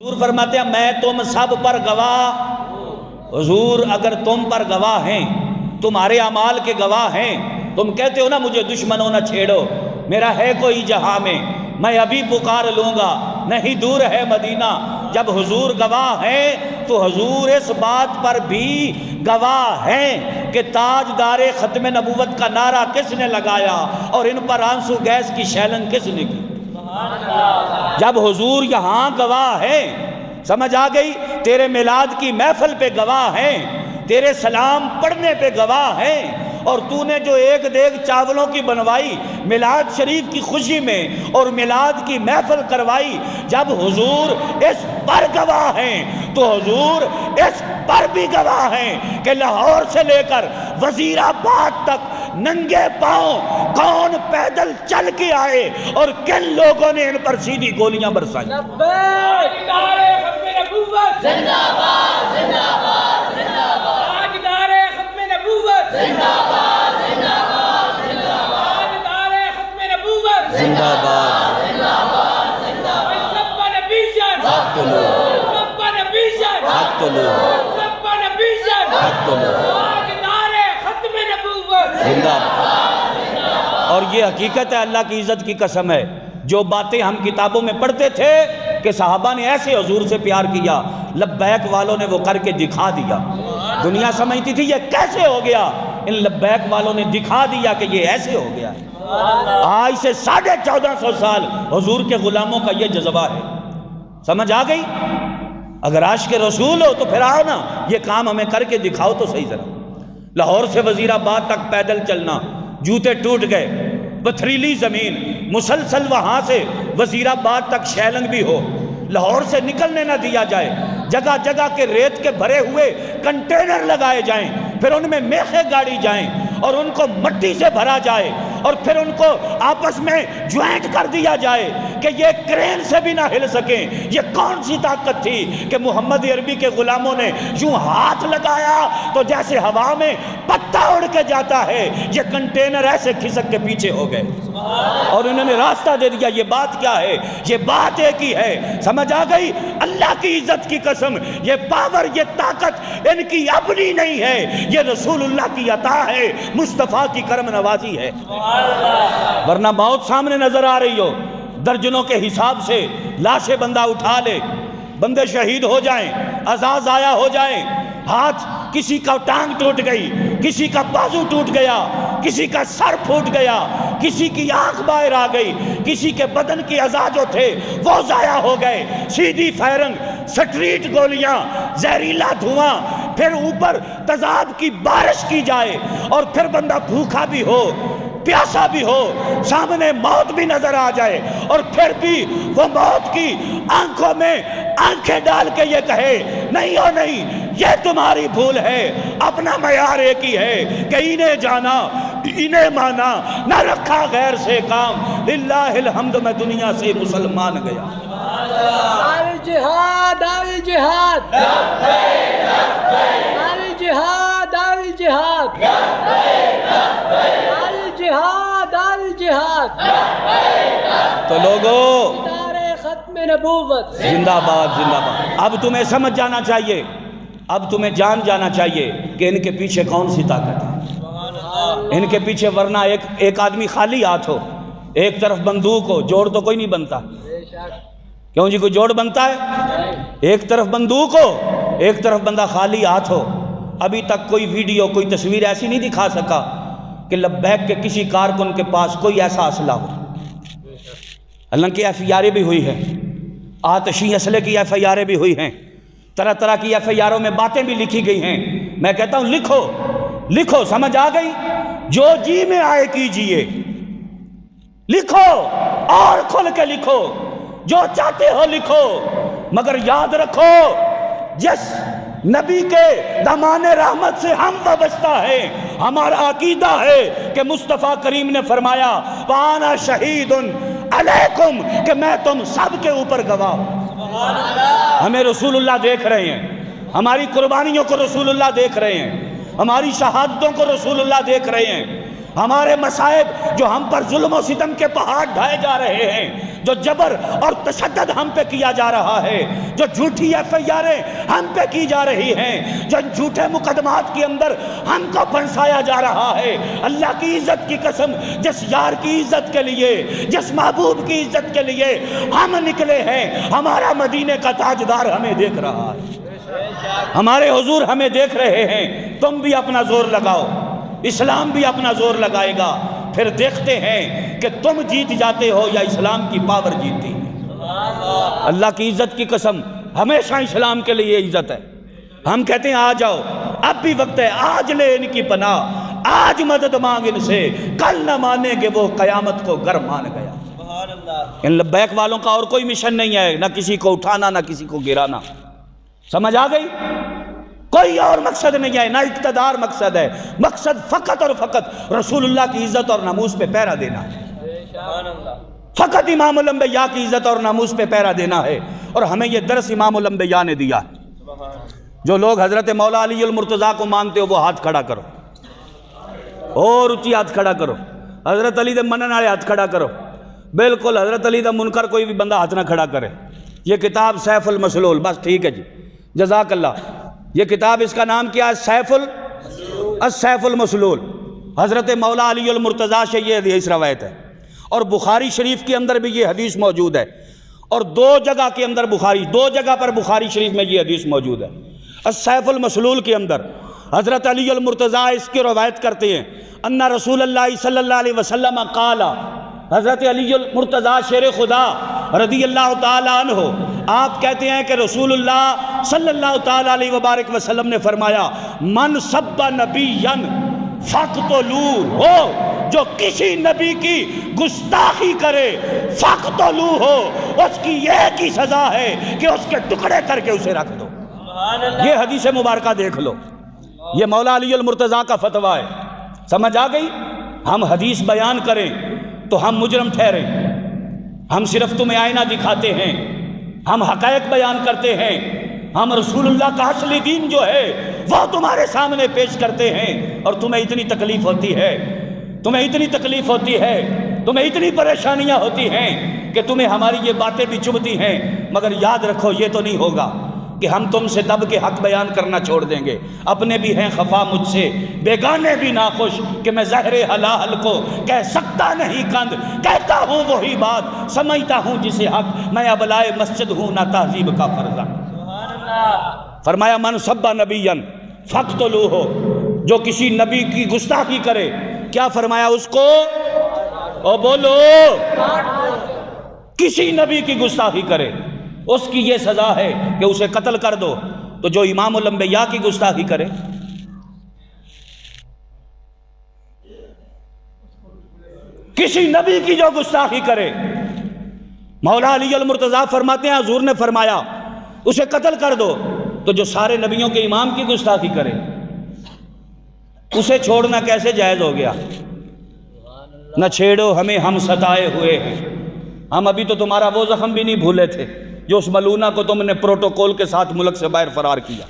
حضور فرماتے ہیں میں تم سب پر گواہ، حضور اگر تم پر گواہ ہیں، تمہارے اعمال کے گواہ ہیں، تم کہتے ہو نا مجھے دشمنوں نہ چھیڑو، میرا ہے کوئی جہاں میں ابھی پکار لوں گا، نہیں دور ہے مدینہ، جب حضور گواہ ہیں تو حضور اس بات پر بھی گواہ ہیں کہ تاجدار ختم نبوت کا نعرہ کس نے لگایا اور ان پر آنسو گیس کی شیلنگ کس نے کی؟ جب حضور یہاں گواہ ہیں، سمجھ آ گئی؟ تیرے میلاد کی محفل پہ گواہ ہیں، تیرے سلام پڑھنے پہ گواہ ہیں، اور تو نے جو ایک دیگ چاولوں کی بنوائی میلاد شریف کی خوشی میں اور میلاد کی محفل کروائی، جب حضور اس پر گواہ ہیں تو حضور اس پر بھی گواہ ہیں کہ لاہور سے لے کر وزیر آباد تک ننگے پاؤں کون پیدل چل کے آئے اور کن لوگوں نے ان پر سیدھی گولیاں برسائیں۔ زندہ باد زندہ باد زندہ باد تاجدار ختم نبوت زندہ باد زندہ باد زندہ باد تاجدار ختم نبوت زندہ باد زندہ باد زندہ باد سب نبیشن فاقتلو سب نبیشن فاقتلو سب نبیشن فاقتلو تاجدار ختم نبوت زندہ باد۔ اور یہ حقیقت ہے، اللہ کی عزت کی قسم ہے، جو باتیں ہم کتابوں میں پڑھتے تھے کہ صحابہ نے ایسے حضور سے پیار کیا، لبیک والوں نے وہ کر کے دکھا دیا۔ دنیا سمجھتی تھی یہ کیسے ہو گیا، ان لبیک والوں نے دکھا دیا کہ یہ ایسے ہو گیا۔ آج سے 1450 سال حضور کے غلاموں کا یہ جذبہ ہے، سمجھ آ گئی؟ اگر عاشق رسول ہو تو پھر آؤ نا، یہ کام ہمیں کر کے دکھاؤ تو صحیح ذرا۔ لاہور سے وزیر آباد تک پیدل چلنا، جوتے ٹوٹ گئے، پتھریلی زمین، مسلسل وہاں سے وزیر آباد تک شیلنگ بھی ہو، لاہور سے نکلنے نہ دیا جائے، جگہ جگہ کے ریت کے بھرے ہوئے کنٹینر لگائے جائیں، پھر ان میں میخیں گاڑی جائیں اور ان کو مٹی سے بھرا جائے اور پھر ان کو آپس میں جوائنٹ کر دیا جائے کہ یہ کرین سے بھی نہ ہل سکیں۔ یہ کون سی طاقت تھی کہ محمد عربی کے غلاموں نے یوں ہاتھ لگایا تو جیسے ہوا میں پتا اڑ کے جاتا ہے، یہ کنٹینر ایسے کھسک کے پیچھے ہو گئے اور انہوں نے راستہ دے دیا۔ یہ بات کیا ہے؟ یہ بات ایک ہی ہے، سمجھ آ گئی؟ اللہ کی عزت کی قسم، یہ پاور، یہ طاقت ان کی اپنی نہیں ہے، یہ رسول اللہ کی عطا ہے، مصطفیٰ کی کرم نوازی ہے۔ ورنہ موت سامنے نظر آ رہی ہو، درجنوں کے حساب سے لاشیں بندہ اٹھا لے، بندے شہید ہو جائیں، اعضاء ضائع ہو جائیں، ہاتھ کسی کا ٹانگ ٹوٹ گئی، کسی کا بازو ٹوٹ گیا، کسی کا سر پھوٹ گیا، کسی کی آنکھ باہر آ گئی، کسی کے بدن کی اعضاء جو تھے وہ ضائع ہو گئے، سیدھی فائرنگ، سٹریٹ گولیاں، زہریلا دھواں، پھر اوپر تضاد کی بارش کی جائے اور پھر بندہ بھوکا بھی ہو، پیاسا بھی ہو، سامنے موت بھی نظر آ جائے اور پھر بھی وہ موت کی آنکھوں میں آنکھیں ڈال کے یہ کہے نہیں ہو نہیں، یہ تمہاری بھول ہے، اپنا معیار ایک ہی ہے کہ انہیں جانا انہیں مانا، نہ رکھا غیر سے کام، للہ الحمد میں دنیا سے مسلمان گیا۔ نعرہ جہاد نعرہ جہاد نعرہ جہاد نعرہ جہاد نعرہ جہاد نعرہ جہاد تو لوگو تاجدار ختم نبوت زندہ باد زندہ باد۔ اب تمہیں سمجھ جانا چاہیے، اب تمہیں جان جانا چاہیے کہ ان کے پیچھے کون سی طاقت ہے، ان کے پیچھے، ورنہ ایک آدمی خالی ہاتھ ہو، ایک طرف بندوق ہو، جوڑ تو کوئی نہیں بنتا، کیوں جی؟ کوئی جوڑ بنتا ہے؟ ایک طرف بندوق ہو، ایک طرف بندہ خالی ہاتھ ہو۔ ابھی تک کوئی ویڈیو، کوئی تصویر ایسی نہیں دکھا سکا کہ لبیک کے کسی کارکن کے پاس کوئی ایسا اسلحہ ہو۔ حالانکہ ایف آئی آریں بھی ہوئی ہیں، آتشی اسلحے کی ایف آئی آریں بھی ہوئی ہیں، طرح طرح کی ایف آئی آروں میں باتیں بھی لکھی گئی ہیں۔ میں کہتا ہوں لکھو لکھو، سمجھ آ گئی؟ جو جی میں آئے کیجئے، لکھو اور کھل کے لکھو، جو چاہتے ہو لکھو، مگر یاد رکھو جس نبی کے دامان رحمت سے ہم وابستہ ہیں، ہمارا عقیدہ ہے کہ مصطفیٰ کریم نے فرمایا وَأَنَا شَهِيدٌ عَلَيْكُمْ، کہ میں تم سب کے اوپر گواہ ہوں۔ ہمیں رسول اللہ دیکھ رہے ہیں، ہماری قربانیوں کو رسول اللہ دیکھ رہے ہیں، ہماری شہادتوں کو رسول اللہ دیکھ رہے ہیں، ہمارے مصائب جو ہم پر ظلم و ستم کے پہاڑ ڈھائے جا رہے ہیں، جو جبر اور تشدد ہم پہ کیا جا رہا ہے، جو جھوٹی FIRیں ہم پہ کی جا رہی ہیں، جو جھوٹے مقدمات کے اندر ہم کو پھنسایا جا رہا ہے، اللہ کی عزت کی قسم، جس یار کی عزت کے لیے، جس محبوب کی عزت کے لیے ہم نکلے ہیں، ہمارا مدینے کا تاجدار ہمیں دیکھ رہا ہے، ہمارے حضور ہمیں دیکھ رہے ہیں۔ تم بھی اپنا زور لگاؤ، اسلام بھی اپنا زور لگائے گا، پھر دیکھتے ہیں کہ تم جیت جاتے ہو یا اسلام کی پاور جیتتی ہے۔ اللہ کی عزت کی قسم، ہمیشہ اسلام کے لیے عزت ہے۔ ہم کہتے ہیں آ جاؤ، اب بھی وقت ہے، آج لے ان کی پناہ، آج مدد مانگ ان سے، کل نہ مانیں گے وہ قیامت کو گر مان گیا۔ ان لبیک والوں کا اور کوئی مشن نہیں ہے، نہ کسی کو اٹھانا نہ کسی کو گرانا، سمجھ آ گئی؟ کوئی اور مقصد نہیں ہے، نہ اقتدار مقصد ہے، مقصد فقط اور فقط رسول اللہ کی عزت اور ناموس پہ پیرا دینا ہے، فقط امام الانبیاء کی عزت اور ناموس پہ پیرا دینا ہے۔ اور ہمیں یہ درس امام الانبیاء نے دیا ہے۔ جو لوگ حضرت مولا علی المرتضیٰ کو مانتے ہو وہ ہاتھ کھڑا کرو، اور اونچی ہاتھ کھڑا کرو، حضرت علی دے منن والے ہاتھ کھڑا کرو، بالکل حضرت علی دا منکر کوئی بھی بندہ ہاتھ نہ کھڑا کرے۔ یہ کتاب سیف المسلول، بس ٹھیک ہے جی، جزاک اللہ۔ یہ کتاب، اس کا نام کیا ہے؟ سیف المسلول، حضرت مولا علی المرتضیٰ سے یہ حدیث روایت ہے، اور بخاری شریف کے اندر بھی یہ حدیث موجود ہے، اور دو جگہ پر بخاری شریف میں یہ حدیث موجود ہے۔ السیف المسلول کے اندر حضرت علی المرتضیٰ اس کی روایت کرتے ہیں، ان رسول اللہ صلی اللہ علیہ وسلم قال، حضرت علی المرتضیٰ شیر خدا رضی اللہ تعالی عنہ آپ کہتے ہیں کہ رسول اللہ صلی اللہ تعالی علیہ وبارک وسلم نے فرمایا، من سب نبیا فاقتلوہ، جو کسی نبی کی گستاخی کرے فاقتلوہ، اس کی ایک ہی سزا ہے کہ اس کے ٹکڑے کر کے اسے رکھ دو۔ یہ حدیث مبارکہ دیکھ لو، یہ مولا علی المرتضیٰ کا فتویٰ ہے، سمجھ آ گئی؟ ہم حدیث بیان کریں تو ہم مجرم ٹھہریں، ہم صرف تمہیں آئینہ دکھاتے ہیں، ہم حقائق بیان کرتے ہیں، ہم رسول اللہ کا اصلی دین جو ہے وہ تمہارے سامنے پیش کرتے ہیں، اور تمہیں اتنی تکلیف ہوتی ہے، تمہیں اتنی تکلیف ہوتی ہے، تمہیں اتنی پریشانیاں ہوتی ہیں کہ تمہیں ہماری یہ باتیں بھی چبھتی ہیں، مگر یاد رکھو یہ تو نہیں ہوگا کہ ہم تم سے دب کے حق بیان کرنا چھوڑ دیں گے۔ اپنے بھی ہیں خفا مجھ سے، بیگانے بھی ناخوش، کہ میں زہر حلال کو کہہ سکتا نہیں کند، کہتا ہوں وہی بات، سمجھتا ہوں جسے حق، میں ابلائے مسجد ہوں نہ تہذیب کا فرزند۔ فرمایا من سب نبیا فاقتلوہ، جو کسی نبی کی گستاخی کرے، کیا فرمایا اس کو؟ او بولو، کسی نبی کی گستاخی کرے اس کی یہ سزا ہے کہ اسے قتل کر دو۔ تو جو امام الانبیاء کی گستاخی کرے، کسی نبی کی جو گستاخی کرے، مولا علی المرتضیٰ فرماتے ہیں حضور نے فرمایا اسے قتل کر دو۔ تو جو سارے نبیوں کے امام کی گستاخی کرے اسے چھوڑنا کیسے جائز ہو گیا؟ نہ چھیڑو ہمیں ہم ستائے ہوئے ہیں، ہم ابھی تو تمہارا وہ زخم بھی نہیں بھولے تھے جو اس ملونہ کو تم نے پروٹوکول کے ساتھ ملک سے باہر فرار کیا،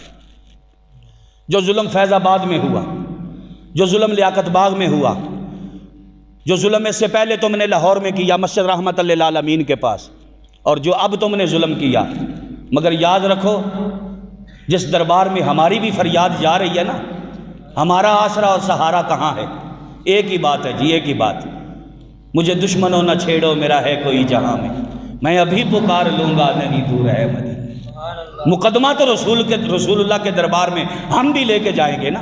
جو ظلم فیض آباد میں ہوا، جو ظلم لیاقت باغ میں ہوا، جو ظلم اس سے پہلے تم نے لاہور میں کیا مسجد رحمت للعالمین کے پاس، اور جو اب تم نے ظلم کیا۔ مگر یاد رکھو جس دربار میں ہماری بھی فریاد جا رہی ہے نا، ہمارا آسرا اور سہارا کہاں ہے؟ ایک ہی بات ہے جی، ایک ہی بات، مجھے دشمنوں نہ چھیڑو میرا ہے کوئی جہاں میں ابھی پکار لوں گا نہیں دور ہے مدینہ۔ مقدمہ تو رسول اللہ کے دربار میں ہم بھی لے کے جائیں گے نا۔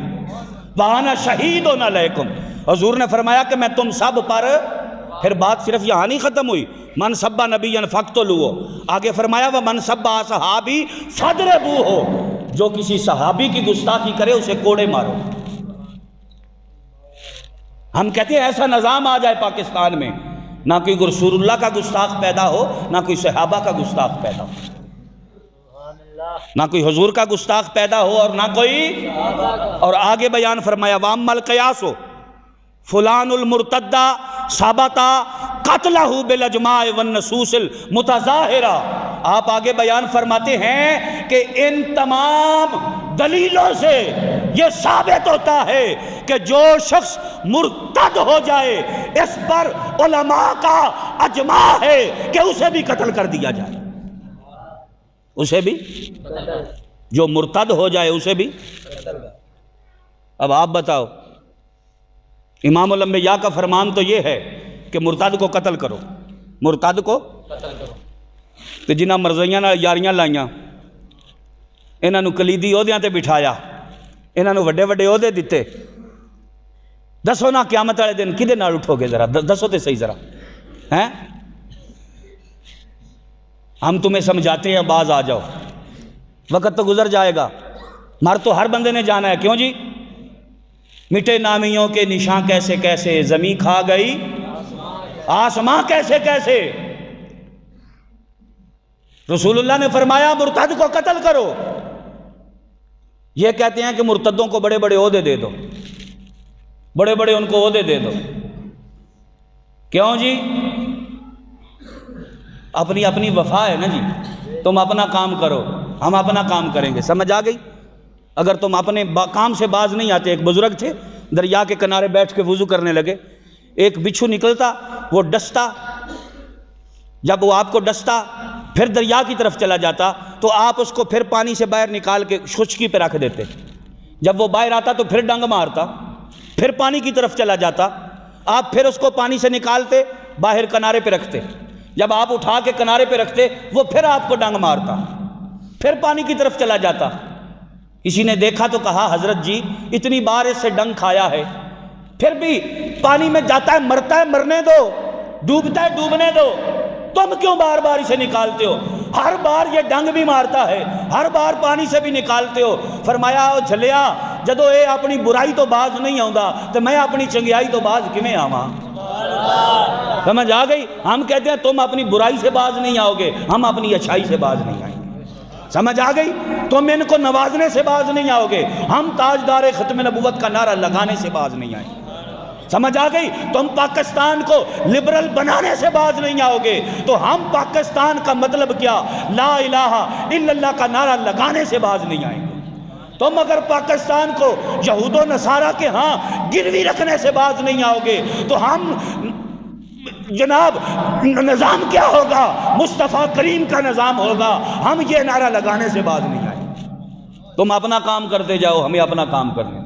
وَأَنَا شَهِيدٌ عَلَيْكُمْ، حضور نے فرمایا کہ میں تم سب پر، پھر بات صرف یہاں نہیں ختم ہوئی، من سب نبیا فاقتلوہ، آگے فرمایا وَمَنْ سَبَّ صحابی فَاضْرِبُوهُ، جو کسی صحابی کی گستاخی کرے اسے کوڑے مارو۔ ہم کہتے ہیں ایسا نظام آ جائے پاکستان میں، نہ کوئی رسول اللہ کا گستاخ پیدا ہو، نہ کوئی صحابہ کا گستاخ پیدا ہو، نہ کوئی حضور کا گستاخ پیدا ہو اور نہ کوئی، اور آگے بیان فرمایا وَأَمَّا الْقِيَاسُ فلان المرتدہ ثابتا قتلہ بالاجماع والنصوص المتظاہرہ۔ آپ آگے بیان فرماتے ہیں کہ ان تمام دلیلوں سے یہ ثابت ہوتا ہے کہ جو شخص مرتد ہو جائے اس پر علماء کا اجماع ہے کہ اسے بھی قتل کر دیا جائے، اسے بھی، جو مرتد ہو جائے اسے بھی۔ اب آپ بتاؤ، امام الانبیاء کا فرمان تو یہ ہے کہ مرتد کو قتل کرو، مرتد کو قتل کرو، تو جنہاں مرضیاں نال یاریاں لائیاں، انہاں نو کلیدی عہدیاں تے بٹھایا، انہاں نو وڈے وڈے عہدے دیتے، دسو نا قیامت والے دن کدے نال اٹھو گے؟ ذرا دسو تے صحیح ذرا، ہیں؟ ہم تمہیں سمجھاتے ہیں، باز آ جاؤ، وقت تو گزر جائے گا، مر تو ہر بندے نے جانا ہے، کیوں جی؟ مٹے نامیوں کے نشان کیسے کیسے، زمین کھا گئی آسماں کیسے کیسے۔ رسول اللہ نے فرمایا مرتد کو قتل کرو، یہ کہتے ہیں کہ مرتدوں کو بڑے بڑے عہدے دے دو، بڑے بڑے ان کو عہدے دے دو، کیوں جی؟ اپنی اپنی وفا ہے نا جی، تم اپنا کام کرو، ہم اپنا کام کریں گے، سمجھ آ گئی؟ اگر تم اپنے کام سے باز نہیں آتے، ایک بزرگ تھے دریا کے کنارے بیٹھ کے وضو کرنے لگے، ایک بچھو نکلتا، وہ ڈستا، جب وہ آپ کو ڈستا پھر دریا کی طرف چلا جاتا تو آپ اس کو پھر پانی سے باہر نکال کے خشکی پہ رکھ دیتے، جب وہ باہر آتا تو پھر ڈنگ مارتا، پھر پانی کی طرف چلا جاتا، آپ پھر اس کو پانی سے نکالتے باہر کنارے پہ رکھتے، جب آپ اٹھا کے کنارے پہ رکھتے وہ پھر آپ کو ڈنگ مارتا، پھر پانی کی طرف چلا جاتا۔ کسی نے دیکھا تو کہا حضرت جی اتنی بار اس سے ڈنگ کھایا ہے پھر بھی پانی میں جاتا ہے مرتا ہے، مرنے دو، ڈوبتا ہے ڈوبنے دو، تم کیوں بار بار اسے نکالتے ہو؟ ہر بار یہ ڈنگ بھی مارتا ہے، ہر بار پانی سے بھی نکالتے ہو۔ فرمایا او جھلیا جدو اے اپنی برائی تو باز نہیں آؤں تو میں اپنی چنگیائی تو باز کیویں آواں؟ سمجھ آ گئی؟ ہم کہتے ہیں تم اپنی برائی سے باز نہیں آؤ گے، ہم اپنی اچھائی سے باز نہیں آئیں گے، سمجھ آ گئی؟ تم ان کو نوازنے سے باز نہیں آؤ گے، ہم تاجدار ختم نبوت کا نعرہ لگانے سے باز نہیں آئیں گے، سمجھ آ گئی؟ تم پاکستان کو لبرل بنانے سے باز نہیں آؤ گے، تو ہم پاکستان کا مطلب کیا لا الہ الا اللہ کا نعرہ لگانے سے باز نہیں آئیں گے۔ تم اگر پاکستان کو یہود و نصارہ کے ہاں گروی رکھنے سے باز نہیں آؤ گے تو ہم جناب نظام کیا ہوگا؟ مصطفیٰ کریم کا نظام ہوگا، ہم یہ نعرہ لگانے سے باز نہیں آئیں گے۔ تم اپنا کام کرتے جاؤ، ہمیں اپنا کام کرنے